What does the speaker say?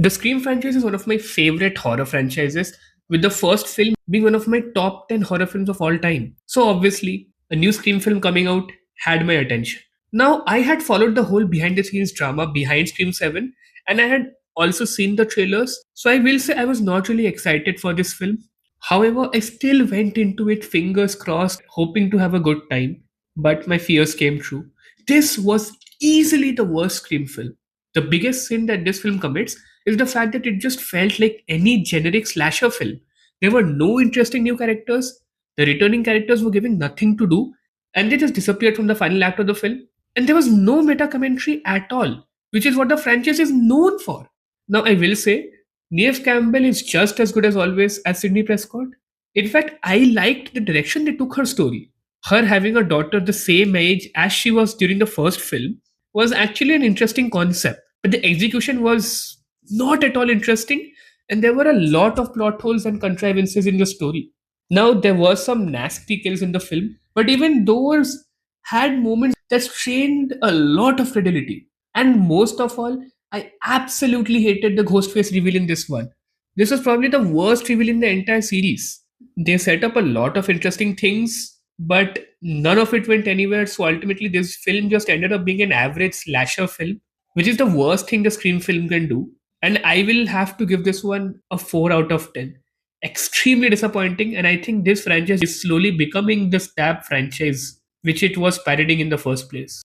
The Scream franchise is one of my favorite horror franchises, with the first film being one of my top 10 horror films of all time. So, obviously, a new Scream film coming out had my attention. Now, I had followed the whole behind the scenes drama behind Scream 7, and I had also seen the trailers, so I will say I was not really excited for this film. However, I still went into it fingers crossed, hoping to have a good time, but my fears came true. This was easily the worst Scream film. The biggest sin that this film commits is the fact that it just felt like any generic slasher film. There were no interesting new characters, the returning characters were given nothing to do, and they just disappeared from the final act of the film. And there was no meta commentary at all, which is what the franchise is known for. Now, I will say, Neve Campbell is just as good as always as Sidney Prescott. In fact, I liked the direction they took her story. Her having a daughter the same age as she was during the first film was actually an interesting concept, but the execution was not at all interesting, and there were a lot of plot holes and contrivances in the story. Now, there were some nasty kills in the film, but even those had moments that strained a lot of fidelity. And most of all, I absolutely hated the Ghostface reveal in this one. This was probably the worst reveal in the entire series. They set up a lot of interesting things, but none of it went anywhere. So ultimately, this film just ended up being an average slasher film, which is the worst thing the Scream film can do. And I will have to give this one a 4 out of 10. Extremely disappointing, and I think this franchise is slowly becoming the Stab franchise, which it was parodying in the first place.